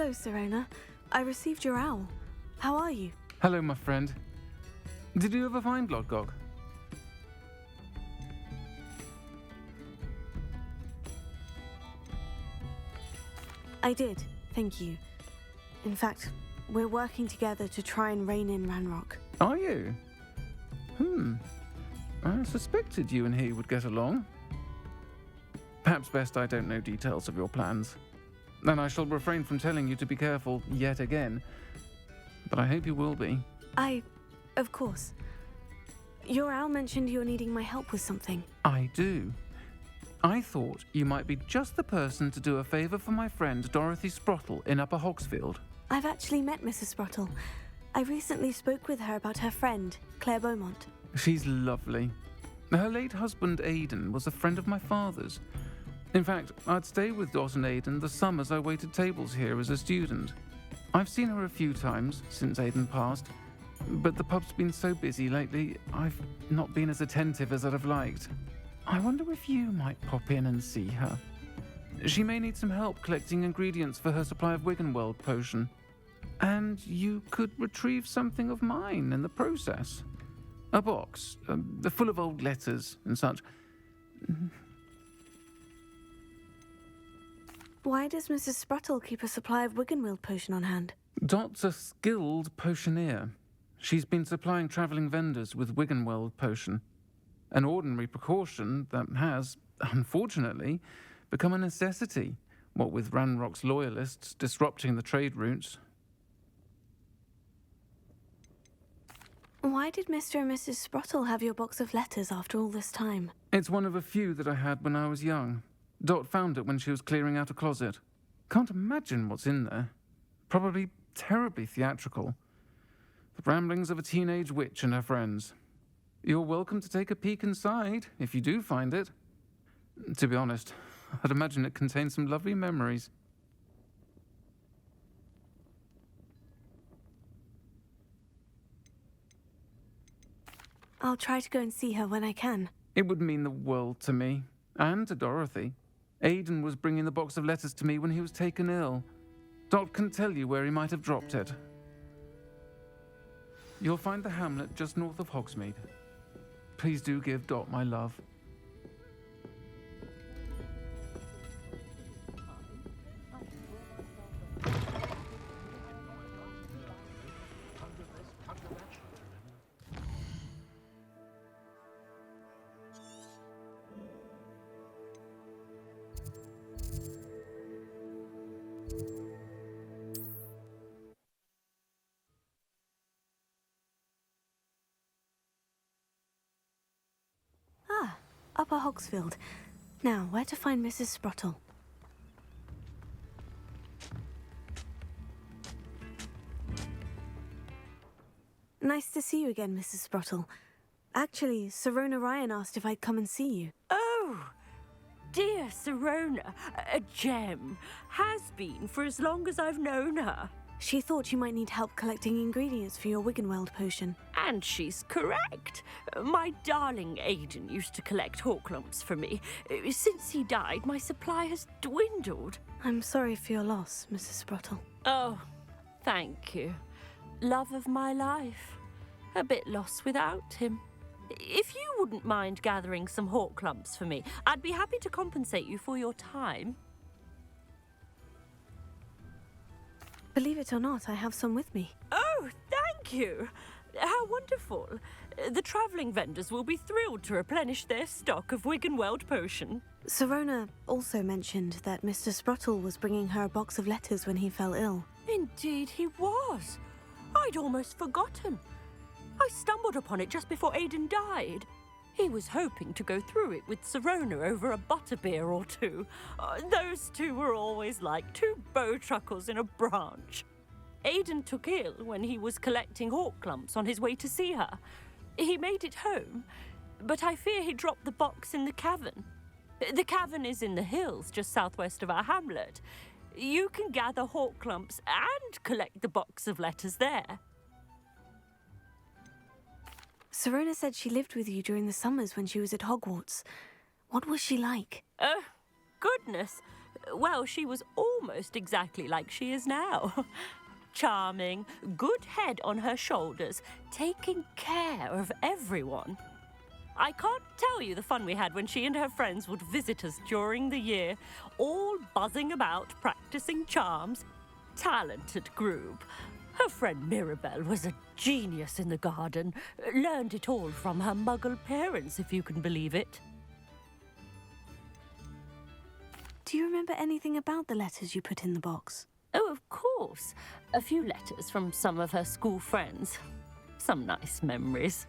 Hello, Sirona. I received your owl. How are you? Hello, my friend. Did you ever find Lodgog? I did, thank you. In fact, we're working together to try and rein in Ranrock. Are you? I suspected you and he would get along. Perhaps best I don't know details of your plans. And I shall refrain from telling you to be careful yet again. But I hope you will be. Of course. Your owl mentioned you're needing my help with something. I do. I thought you might be just the person to do a favour for my friend Dorothy Sprottle in Upper Hogsfield. I've actually met Mrs. Sprottle. I recently spoke with her about her friend, Claire Beaumont. She's lovely. Her late husband Aidan was a friend of my father's. In fact, I'd stay with Dot and Aidan the summers I waited tables here as a student. I've seen her a few times since Aidan passed, but the pub's been so busy lately, I've not been as attentive as I'd have liked. I wonder if you might pop in and see her. She may need some help collecting ingredients for her supply of Wiggenweld potion. And you could retrieve something of mine in the process. A box, full of old letters and such. Why does Mrs. Sprottle keep a supply of Wiggenweld potion on hand? Dot's a skilled potioneer. She's been supplying travelling vendors with Wiggenweld potion. An ordinary precaution that has, unfortunately, become a necessity, what with Ranrock's loyalists disrupting the trade routes. Why did Mr. and Mrs. Sprottle have your box of letters after all this time? It's one of a few that I had when I was young. Dot found it when she was clearing out a closet. Can't imagine what's in there. Probably terribly theatrical. The ramblings of a teenage witch and her friends. You're welcome to take a peek inside, if you do find it. To be honest, I'd imagine it contains some lovely memories. I'll try to go and see her when I can. It would mean the world to me, and to Dorothy. Aidan was bringing the box of letters to me when he was taken ill. Dot can tell you where he might have dropped it. You'll find the hamlet just north of Hogsmeade. Please do give Dot my love. Upper Hogsfield. Now, where to find Mrs. Sprottle? Nice to see you again, Mrs. Sprottle. Actually, Sirona Ryan asked if I'd come and see you. Oh, dear Sirona, a gem. Has been for as long as I've known her. She thought you might need help collecting ingredients for your Wiggenweld potion. And she's correct. My darling Aidan used to collect hawklumps for me. Since he died, my supply has dwindled. I'm sorry for your loss, Mrs. Sprottle. Oh, thank you. Love of my life. A bit lost without him. If you wouldn't mind gathering some hawklumps for me, I'd be happy to compensate you for your time. Believe it or not, I have some with me. Oh, thank you. How wonderful. The travelling vendors will be thrilled to replenish their stock of Wiggenweld potion. Sirona also mentioned that Mr. Sprottle was bringing her a box of letters when he fell ill. Indeed he was. I'd almost forgotten. I stumbled upon it just before Aidan died. He was hoping to go through it with Sirona over a butterbeer or two. Those two were always like two bowtruckles in a branch. Aidan took ill when he was collecting hawklumps on his way to see her. He made it home, but I fear he dropped the box in the cavern. The cavern is in the hills just southwest of our hamlet. You can gather hawklumps and collect the box of letters there. Sirona said she lived with you during the summers when she was at Hogwarts. What was she like? Goodness. Well, she was almost exactly like she is now. Charming, good head on her shoulders, taking care of everyone. I can't tell you the fun we had when she and her friends would visit us during the year, all buzzing about, practicing charms. Talented group. Her friend Mirabelle was a genius in the garden. Learned it all from her muggle parents, if you can believe it. Do you remember anything about the letters you put in the box? Oh, of course. A few letters from some of her school friends. Some nice memories.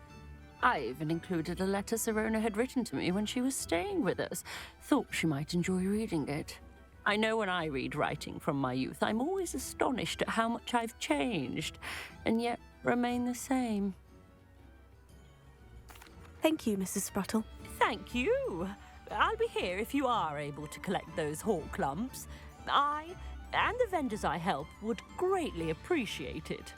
I even included a letter Sirona had written to me when she was staying with us. Thought she might enjoy reading it. I know when I read writing from my youth, I'm always astonished at how much I've changed, and yet remain the same. Thank you, Mrs. Spruttle. Thank you. I'll be here if you are able to collect those hawk lumps. I and the vendors I help would greatly appreciate it.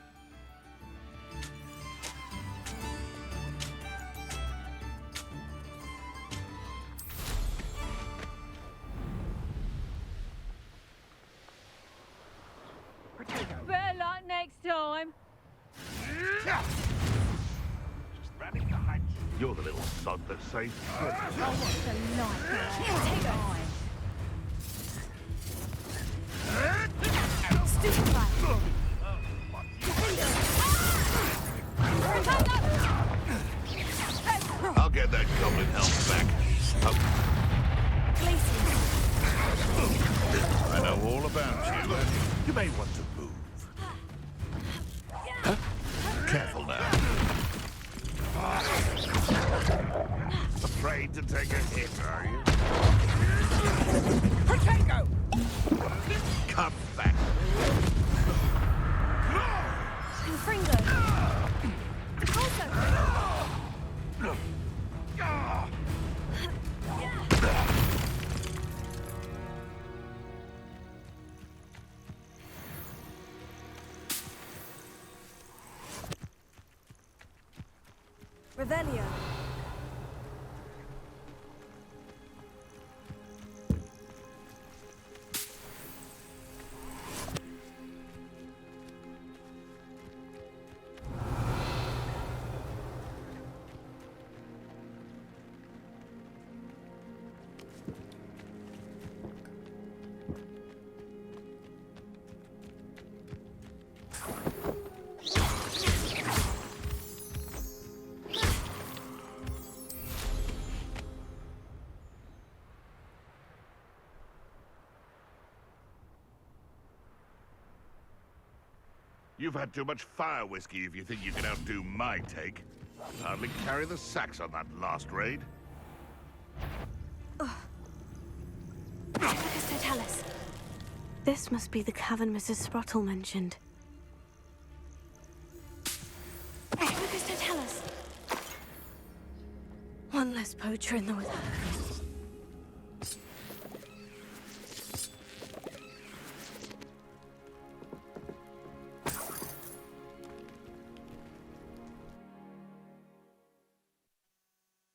Better luck next time. You're the little sod that saved I want the light. Take mine. Stupid bastard. I'll get that goblin helm back. I know all about you. You may want to move. Careful now. Afraid to take a hit, are you? Potato! Come back. Confringo. Revelio. You've had too much fire whiskey if you think you can outdo my take. Hardly carry the sacks on that last raid. Totalis. This must be the cavern Mrs. Spruttle mentioned. Totalis. One less poacher in the wither.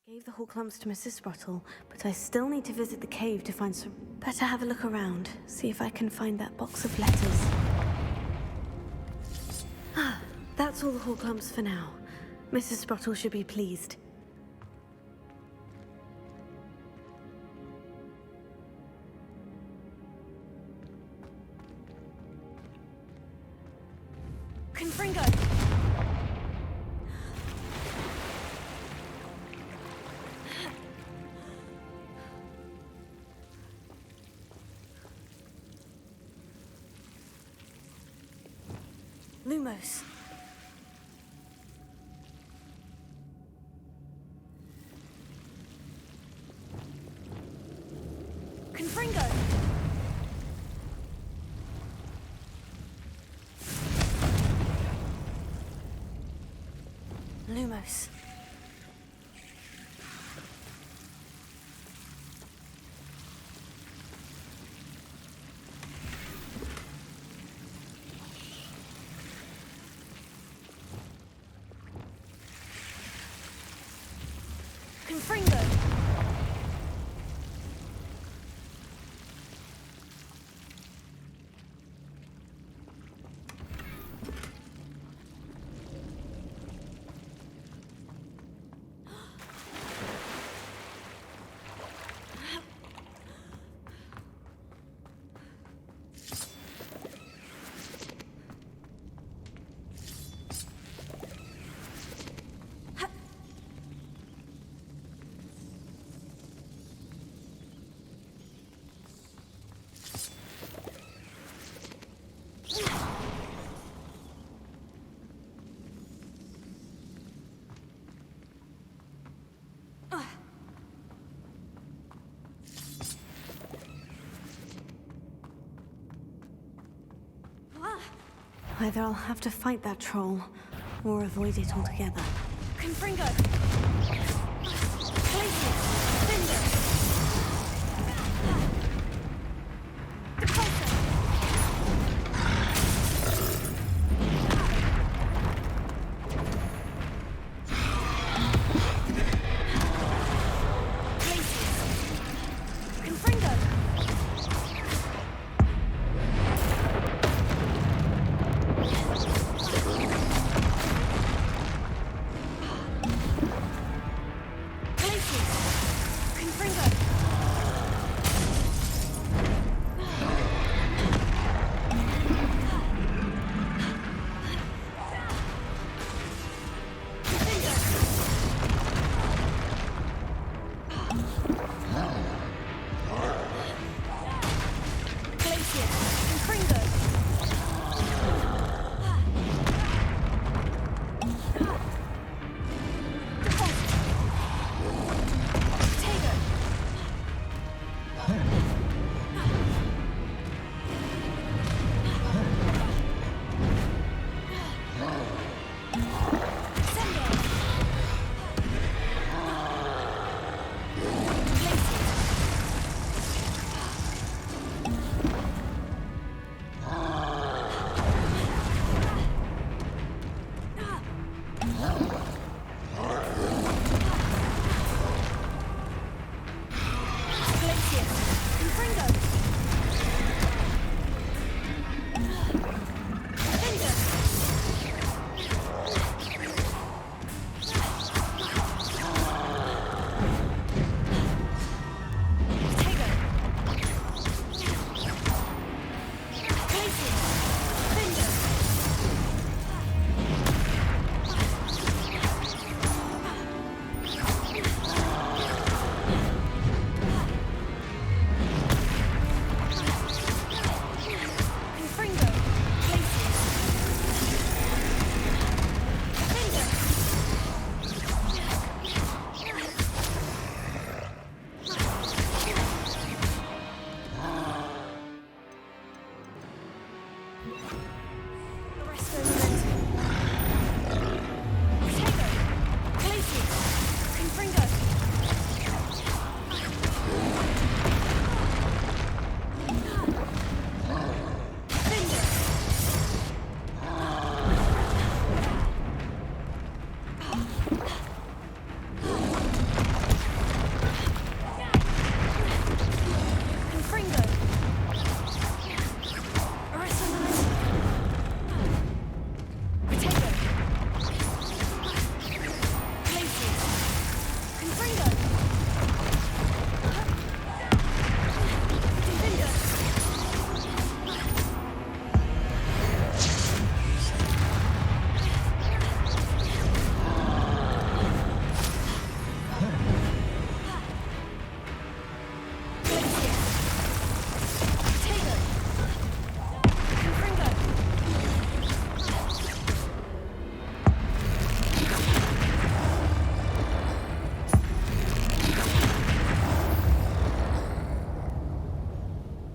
Gave the hawk lumps to Mrs. Spruttle, but I still need to visit the cave to find some... Better have a look around, see if I can find that box of letters. Ah, that's all the hawk lumps for now. Mrs. Spruttle should be pleased. Confringo! Lumos. Confringo. Lumos. Confringo. Either I'll have to fight that troll, or avoid it altogether. Confringo! Glacier! Cinder! Repulsor! Glacier! Confringo!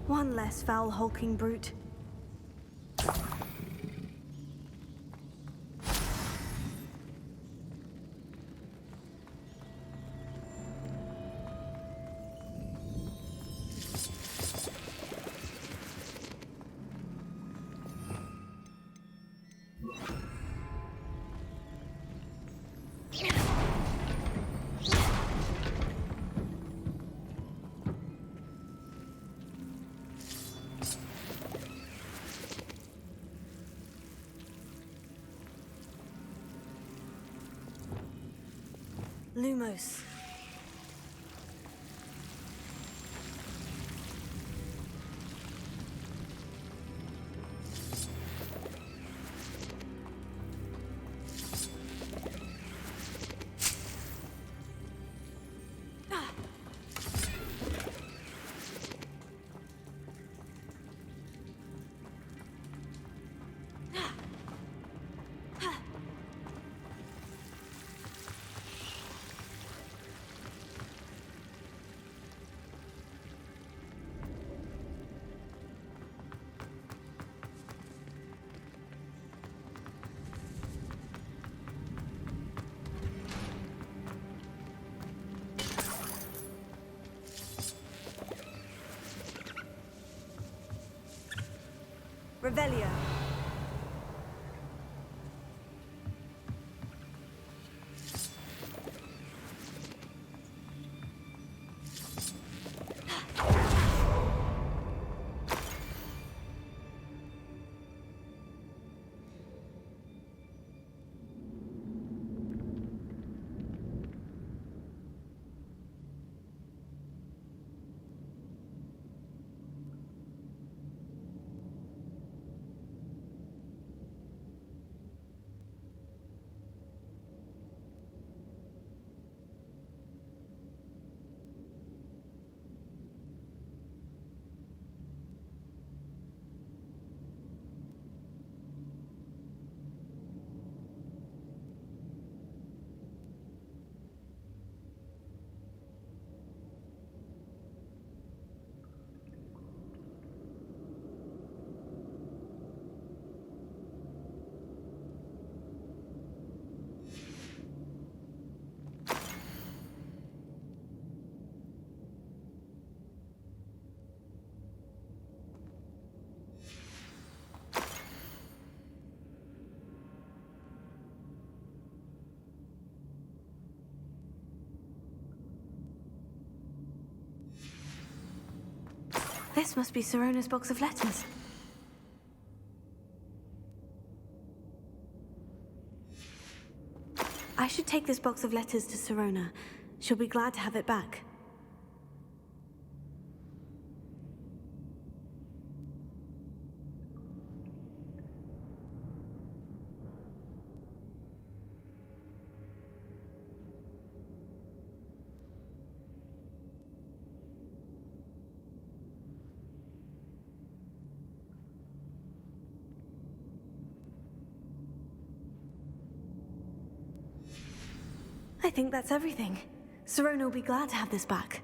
One less foul hulking brute. Lumos. Revelio. This must be Sirona's box of letters. I should take this box of letters to Sirona. She'll be glad to have it back. I think that's everything. Sirona will be glad to have this back.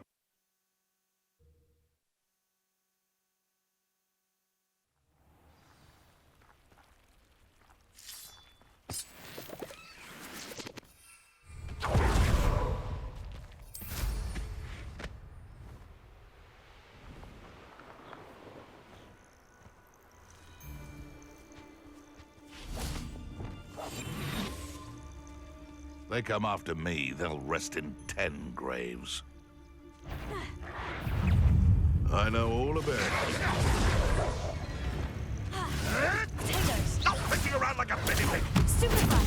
They come after me, they'll rest in 10 graves. I know all about it. Potatoes. Stop thinking around like a bitty pig! Superfly.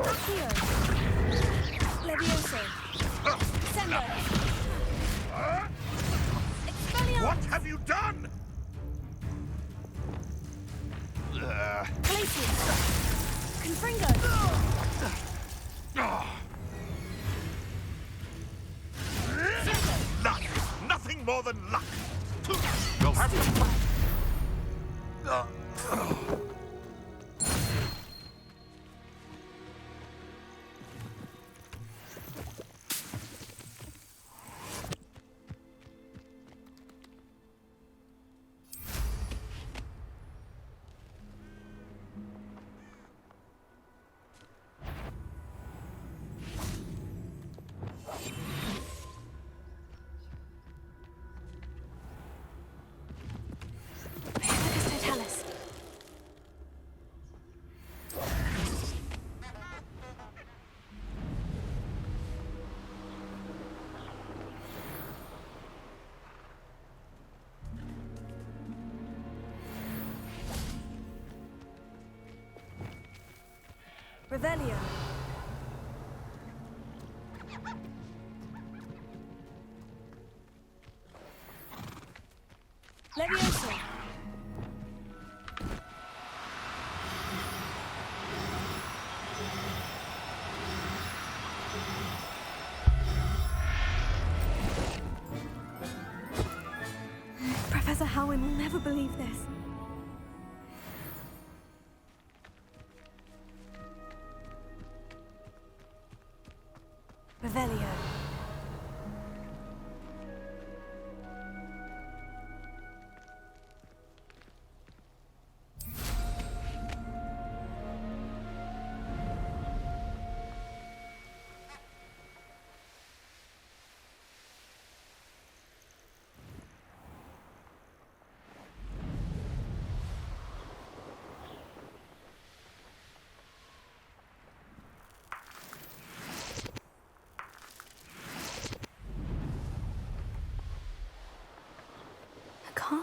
Accio. Levioso. Sendo. Expelliarmus. What have you done? Glacius. Confringo. Luck! Nothing more than luck! You'll have to... Totalis. Revelio. Levioso. Professor Howin will never believe this. Revelio.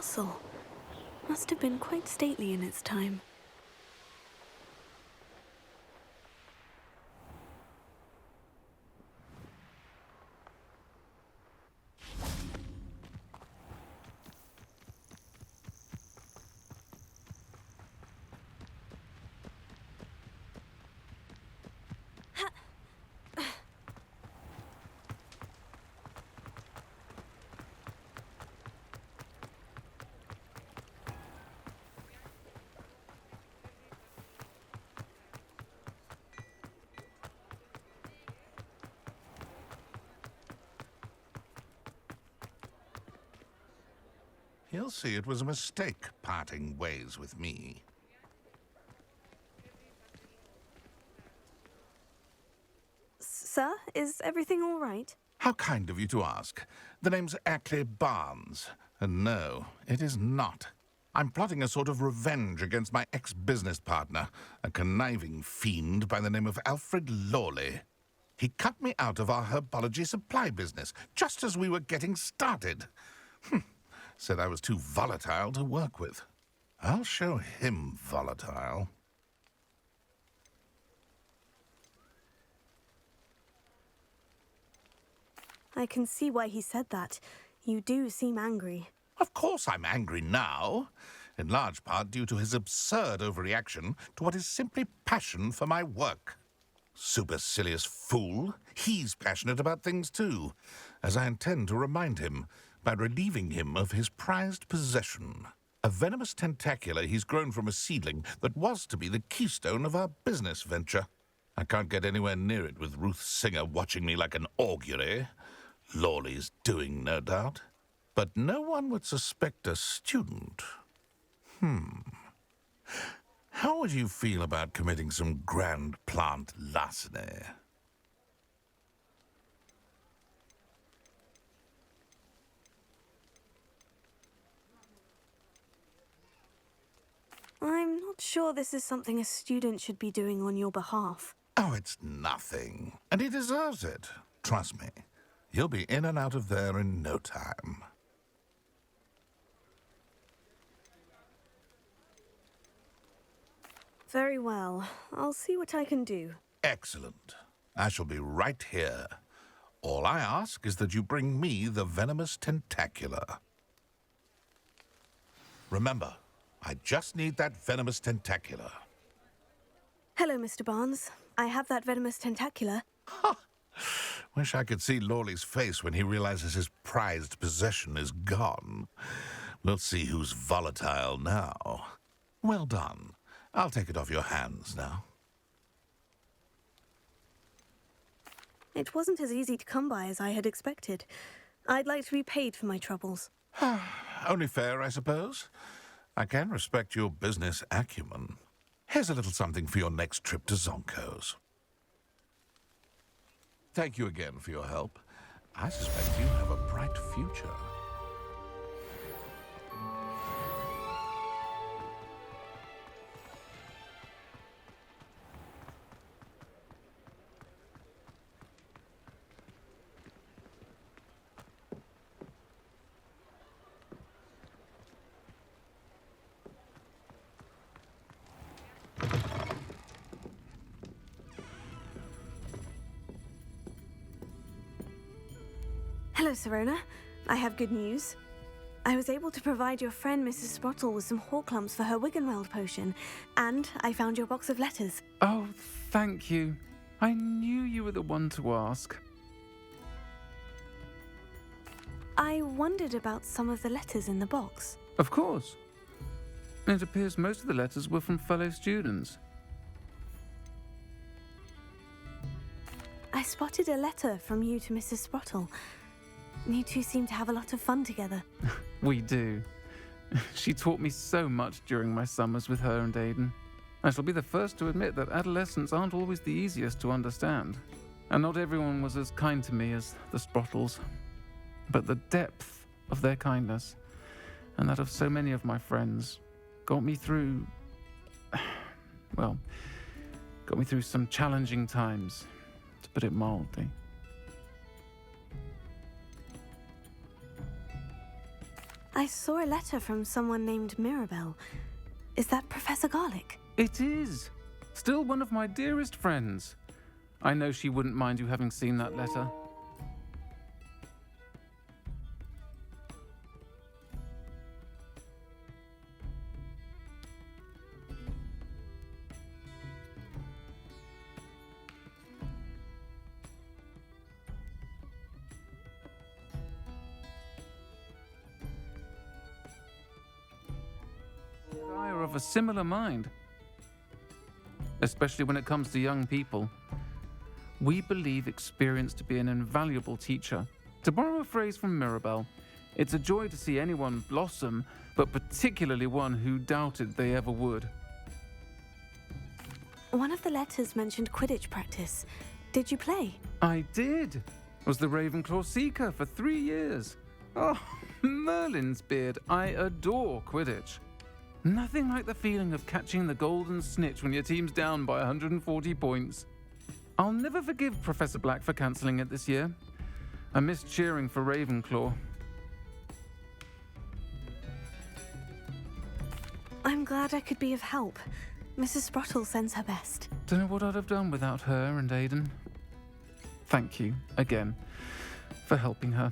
castle. Must have been quite stately in its time. He'll see it was a mistake parting ways with me. Sir, is everything all right? How kind of you to ask. The name's Ackley Barnes. And no, it is not. I'm plotting a sort of revenge against my ex-business partner, a conniving fiend by the name of Alfred Lawley. He cut me out of our herbology supply business just as we were getting started. Said I was too volatile to work with. I'll show him volatile. I can see why he said that. You do seem angry. Of course I'm angry now, in large part due to his absurd overreaction to what is simply passion for my work. Supercilious fool. He's passionate about things too, as I intend to remind him by relieving him of his prized possession. A venomous tentacula he's grown from a seedling that was to be the keystone of our business venture. I can't get anywhere near it with Ruth Singer watching me like an augury. Lawley's doing, no doubt. But no one would suspect a student. How would you feel about committing some grand plant larceny? I'm not sure this is something a student should be doing on your behalf. Oh, it's nothing. And he deserves it. Trust me. He'll be in and out of there in no time. Very well. I'll see what I can do. Excellent. I shall be right here. All I ask is that you bring me the venomous tentacula. Remember, I just need that venomous tentacula. Hello, Mr. Barnes. I have that venomous tentacula. Wish I could see Lawley's face when he realizes his prized possession is gone. We'll see who's volatile now. Well done. I'll take it off your hands now. It wasn't as easy to come by as I had expected. I'd like to be paid for my troubles. Only fair, I suppose. I can respect your business acumen. Here's a little something for your next trip to Zonko's. Thank you again for your help. I suspect you have a bright future. Hello, Sirona. I have good news. I was able to provide your friend Mrs. Sprottle with some Horklumps for her Wiggenweld potion, and I found your box of letters. Oh, thank you. I knew you were the one to ask. I wondered about some of the letters in the box. Of course. It appears most of the letters were from fellow students. I spotted a letter from you to Mrs. Sprottle. You two seem to have a lot of fun together. We do. She taught me so much during my summers with her and Aiden. I shall be the first to admit that adolescents aren't always the easiest to understand. And not everyone was as kind to me as the Sprottles. But the depth of their kindness, and that of so many of my friends, got me through... well, got me through some challenging times, to put it mildly. I saw a letter from someone named Mirabelle. Is that Professor Garlick? It is. Still one of my dearest friends. I know she wouldn't mind you having seen that letter. I are of a similar mind, especially when it comes to young people. We believe experience to be an invaluable teacher. To borrow a phrase from Mirabelle, it's a joy to see anyone blossom, but particularly one who doubted they ever would. One of the letters mentioned Quidditch practice. Did you play? I did. Was the Ravenclaw Seeker for 3 years. Oh, Merlin's beard. I adore Quidditch. Nothing like the feeling of catching the golden snitch when your team's down by 140 points. I'll never forgive Professor Black for cancelling it this year. I missed cheering for Ravenclaw. I'm glad I could be of help. Mrs. Sprottle sends her best. Don't know what I'd have done without her and Aidan. Thank you, again, for helping her.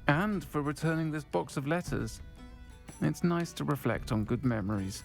And for returning this box of letters. It's nice to reflect on good memories.